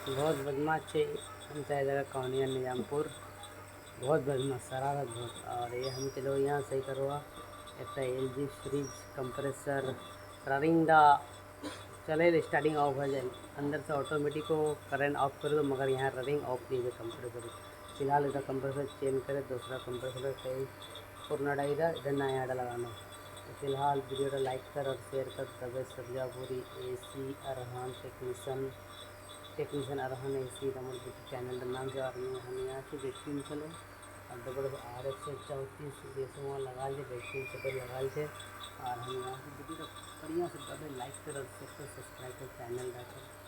बहुत बदमाश छे पंचायत जगह कौनिया निजामपुर बहुत बदमाश शरारत बहुत। और ये हम चलो यहाँ सही करवा एक LG फ्रिज कंप्रेसर रनिंग दा चले स्टार्टिंग ऑफ हो जाए अंदर से ऑटोमेटिक को करंट ऑफ कर दो मगर यहाँ रनिंग ऑफ नहीं है कंप्रेसर। फिलहाल इसका कंप्रेसर चेंज करे दूसरा कंप्रेसर सही पुराना डाइदा इधर नया आड़ा लगाना। तो फिलहाल वीडियो को लाइक कर और शेयर कर तबे Sarjapuri AC Arhan technician Arhan AC हमारे यूट्यूब चैनल का नाम से। और हम यहाँ से वैक्यूम चलो और डबल RX34 देशों लगा ले वैक्यूम से लगा ले। और हम यहाँ से वीडियो बढ़िया से दबे लाइक कर और शेयर कर सब्सक्राइब कर चैनल रखें।